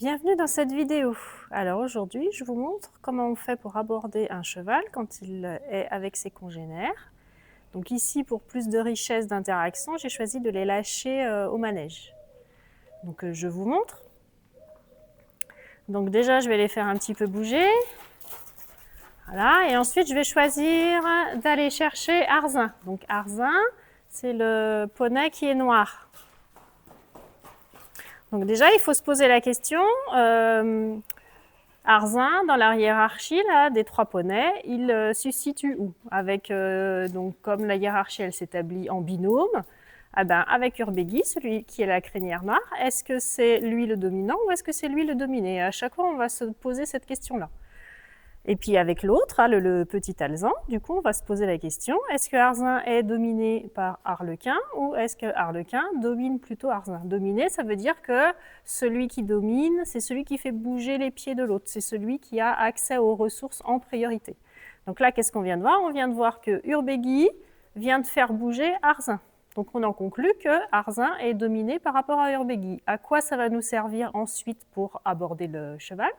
Bienvenue dans cette vidéo. Alors aujourd'hui, je vous montre comment on fait pour aborder un cheval quand il est avec ses congénères. Donc ici, pour plus de richesse d'interaction, j'ai choisi de les lâcher au manège. Donc je vous montre. Donc déjà, je vais les faire un petit peu bouger. Voilà, et ensuite, je vais choisir d'aller chercher Arzin. Donc Arzin, c'est le poney qui est noir. Donc déjà, il faut se poser la question, Arzin, dans la hiérarchie là, des trois poneys, il se situe où? Avec, donc, comme la hiérarchie elle s'établit en binôme, avec Urbegui, celui qui est la crinière noire, est-ce que c'est lui le dominant ou est-ce que c'est lui le dominé? À chaque fois, on va se poser cette question-là. Et puis avec l'autre, le petit Alezan, du coup, on va se poser la question, est-ce que Arzin est dominé par Arlequin ou est-ce que Arlequin domine plutôt Arzin? Dominer, ça veut dire que celui qui domine, c'est celui qui fait bouger les pieds de l'autre, c'est celui qui a accès aux ressources en priorité. Donc là, qu'est-ce qu'on vient de voir? On vient de voir que Urbegui vient de faire bouger Arzin. Donc on en conclut que Arzin est dominé par rapport à Urbegui. À quoi ça va nous servir ensuite pour aborder le cheval?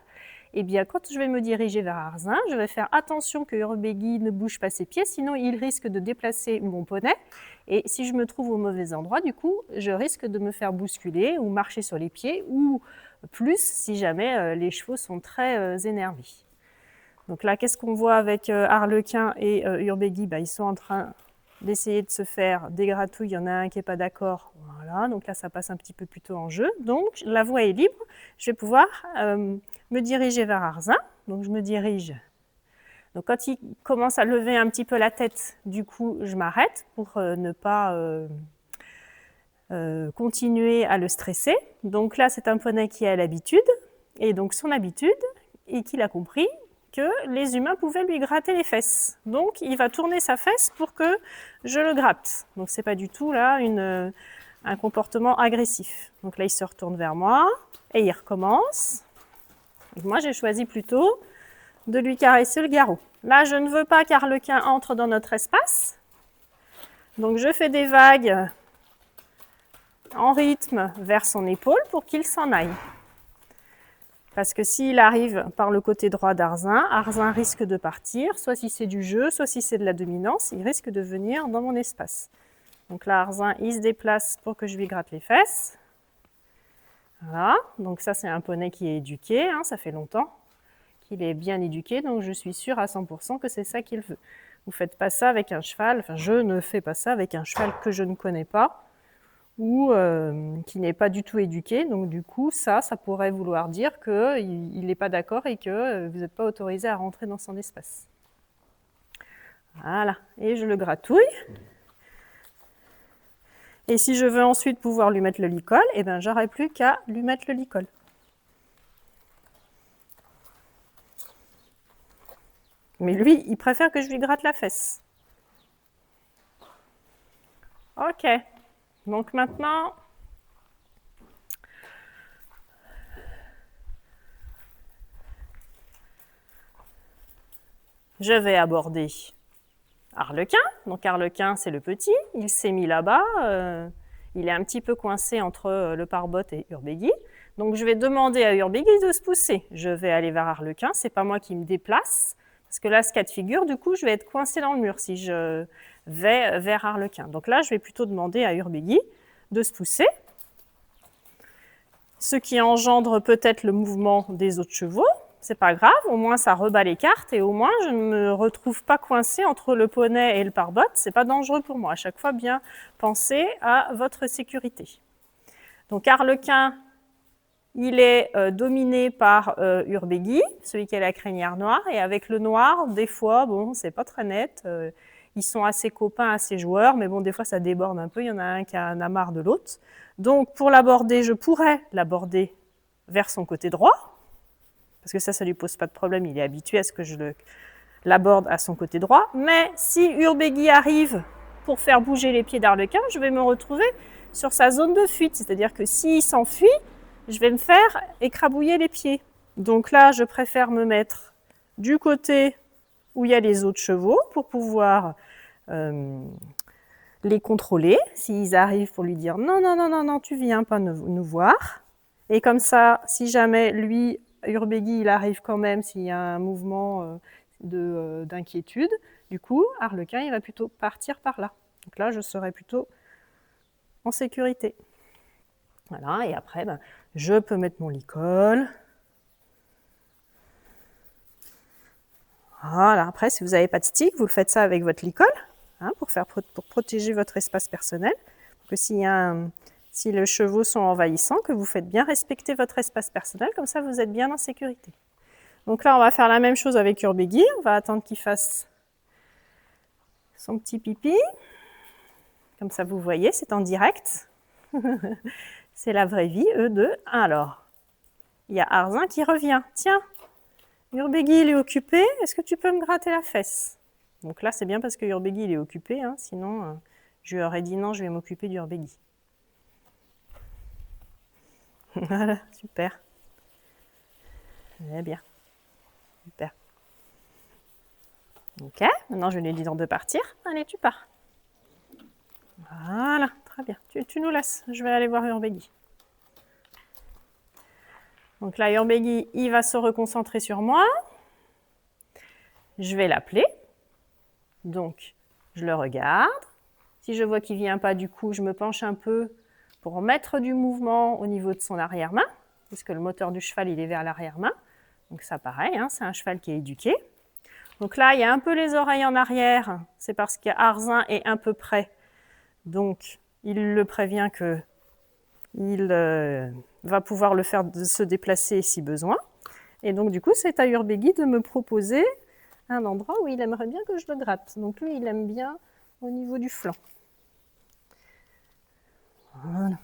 Eh bien, quand je vais me diriger vers Arzin, je vais faire attention que Urbegui ne bouge pas ses pieds, sinon il risque de déplacer mon poney. Et si je me trouve au mauvais endroit, du coup, je risque de me faire bousculer ou marcher sur les pieds, ou plus si jamais les chevaux sont très énervés. Donc là, qu'est-ce qu'on voit avec Arlequin et Urbegui? Ils sont en train d'essayer de se faire des gratouilles. Il y en a un qui n'est pas d'accord. Voilà, donc là, ça passe un petit peu plus tôt en jeu. Donc, la voie est libre. Je vais pouvoir me diriger vers Arzin. Donc, je me dirige. Donc, quand il commence à lever un petit peu la tête, du coup, je m'arrête pour ne pas continuer à le stresser. Donc là, c'est un poney qui a l'habitude. Et donc, son habitude, et qu'il a compris que les humains pouvaient lui gratter les fesses. Donc, il va tourner sa fesse pour que je le gratte. Donc, ce n'est pas du tout là un comportement agressif. Donc là, il se retourne vers moi et il recommence. Et moi, j'ai choisi plutôt de lui caresser le garrot. Là, je ne veux pas qu'Arlequin entre dans notre espace. Donc, je fais des vagues en rythme vers son épaule pour qu'il s'en aille. Parce que s'il arrive par le côté droit d'Arzin, Arzin risque de partir, soit si c'est du jeu, soit si c'est de la dominance, il risque de venir dans mon espace. Donc là, Arzin, il se déplace pour que je lui gratte les fesses. Voilà, donc ça c'est un poney qui est éduqué, hein, ça fait longtemps qu'il est bien éduqué, donc je suis sûre à 100% que c'est ça qu'il veut. Vous ne faites pas ça avec un cheval, enfin je ne fais pas ça avec un cheval que je ne connais pas, ou qui n'est pas du tout éduqué. Donc du coup, ça pourrait vouloir dire qu'il n'est pas d'accord et que vous n'êtes pas autorisé à rentrer dans son espace. Voilà, et je le gratouille. Et si je veux ensuite pouvoir lui mettre le licol, eh ben, j'aurai plus qu'à lui mettre le licol. Mais lui, il préfère que je lui gratte la fesse. Ok. Donc maintenant, je vais aborder Arlequin. Donc Arlequin, c'est le petit. Il s'est mis là-bas. Il est un petit peu coincé entre le pare-botte et Urbegui. Donc je vais demander à Urbegui de se pousser. Je vais aller vers Arlequin. C'est pas moi qui me déplace. Parce que là, ce cas de figure, du coup, je vais être coincée dans le mur si je vais vers Arlequin. Donc là, je vais plutôt demander à Urbegui de se pousser. Ce qui engendre peut-être le mouvement des autres chevaux. C'est pas grave, au moins ça rebat les cartes et au moins je ne me retrouve pas coincée entre le poney et le pare-botte. C'est pas dangereux pour moi. À chaque fois, bien penser à votre sécurité. Donc Arlequin, il est dominé par Urbegui, celui qui a la crinière noire, et avec le noir, des fois, bon, c'est pas très net. Ils sont assez copains, assez joueurs, mais bon, des fois ça déborde un peu. Il y en a un qui en a marre de l'autre. Donc pour l'aborder, je pourrais l'aborder vers son côté droit. Parce que ça ne lui pose pas de problème, il est habitué à ce que je l'aborde à son côté droit. Mais si Urbegui arrive pour faire bouger les pieds d'Arlequin, je vais me retrouver sur sa zone de fuite. C'est-à-dire que s'il s'enfuit, je vais me faire écrabouiller les pieds. Donc là, je préfère me mettre du côté où il y a les autres chevaux pour pouvoir les contrôler. S'ils arrivent pour lui dire « Non, non, non, non, non, tu viens pas nous voir », Et comme ça, si jamais lui, Urbegui, il arrive quand même, s'il y a un mouvement d'inquiétude, du coup, Arlequin, il va plutôt partir par là. Donc là, je serai plutôt en sécurité. Voilà, et après, ben, je peux mettre mon licol. Voilà, après, si vous n'avez pas de stick, vous le faites ça avec votre licol, hein, pour protéger votre espace personnel. Que si les chevaux sont envahissants, que vous faites bien respecter votre espace personnel, comme ça vous êtes bien en sécurité. Donc là, on va faire la même chose avec Urbegui. On va attendre qu'il fasse son petit pipi. Comme ça, vous voyez, c'est en direct. C'est la vraie vie, eux deux. Alors, il y a Arzin qui revient. Tiens, Urbegui, il est occupé. Est-ce que tu peux me gratter la fesse? Donc là, c'est bien parce que Urbegui, il est occupé. Hein, sinon, je lui aurais dit non, je vais m'occuper d'Urbegui. Voilà, super. Eh bien, super. Ok, maintenant je lui dis de partir. Allez, tu pars. Voilà, très bien. Tu nous laisses, je vais aller voir Urbegui. Donc là, Urbegui, il va se reconcentrer sur moi. Je vais l'appeler. Donc, je le regarde. Si je vois qu'il ne vient pas, du coup, je me penche un peu pour mettre du mouvement au niveau de son arrière-main, puisque le moteur du cheval, il est vers l'arrière-main. Donc ça, pareil, hein, c'est un cheval qui est éduqué. Donc là, il y a un peu les oreilles en arrière. C'est parce qu'Arzin est un peu près. Donc, il le prévient qu'il va pouvoir le faire se déplacer si besoin. Et donc, du coup, c'est à Urbegui de me proposer un endroit où il aimerait bien que je le gratte. Donc, lui, il aime bien au niveau du flanc. Voilà.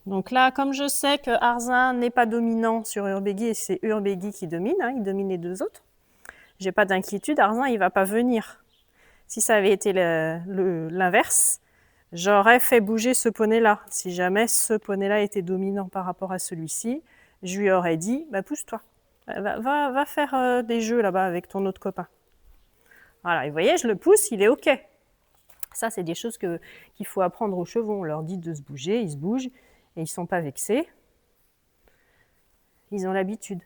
Donc là, comme je sais que Arzin n'est pas dominant sur Urbegui, et c'est Urbegui qui domine, hein, il domine les deux autres, j'ai pas d'inquiétude, Arzin, il va pas venir. Si ça avait été l'inverse, j'aurais fait bouger ce poney-là. Si jamais ce poney-là était dominant par rapport à celui-ci, je lui aurais dit, bah, pousse-toi, va faire des jeux là-bas avec ton autre copain. Voilà, et vous voyez, je le pousse, il est OK. Ça, c'est des choses qu'il faut apprendre aux chevaux. On leur dit de se bouger, ils se bougent, et ils ne sont pas vexés. Ils ont l'habitude.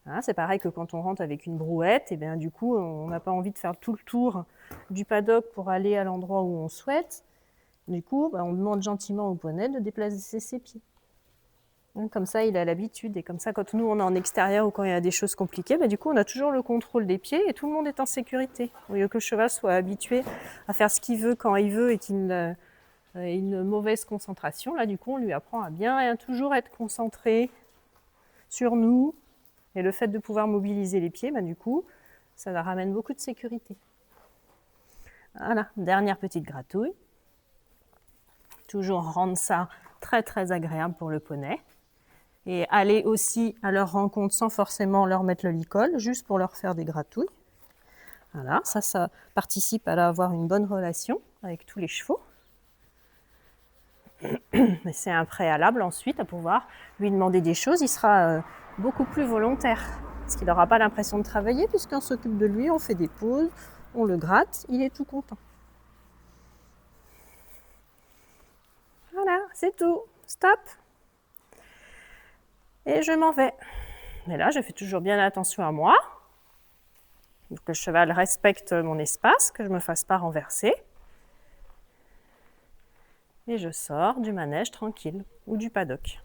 Hein, c'est pareil que quand on rentre avec une brouette, et bien, du coup, on n'a pas envie de faire tout le tour du paddock pour aller à l'endroit où on souhaite. Du coup, on demande gentiment au poney de déplacer ses pieds. Comme ça, il a l'habitude. Et comme ça, quand nous, on est en extérieur ou quand il y a des choses compliquées, du coup, on a toujours le contrôle des pieds et tout le monde est en sécurité. Au lieu que le cheval soit habitué à faire ce qu'il veut quand il veut et qu'il ait une mauvaise concentration, là, du coup, on lui apprend à bien et à toujours être concentré sur nous. Et le fait de pouvoir mobiliser les pieds, du coup, ça leur ramène beaucoup de sécurité. Voilà, dernière petite gratouille. Toujours rendre ça très, très agréable pour le poney. Et aller aussi à leur rencontre sans forcément leur mettre le licol, juste pour leur faire des gratouilles. Voilà, ça participe à avoir une bonne relation avec tous les chevaux. Mais c'est un préalable ensuite à pouvoir lui demander des choses. Il sera beaucoup plus volontaire, parce qu'il n'aura pas l'impression de travailler, puisqu'on s'occupe de lui, on fait des pauses, on le gratte, il est tout content. Voilà, c'est tout. Stop. Et je m'en vais. Mais là, je fais toujours bien attention à moi. Donc, que le cheval respecte mon espace, que je ne me fasse pas renverser. Et je sors du manège tranquille, ou du paddock.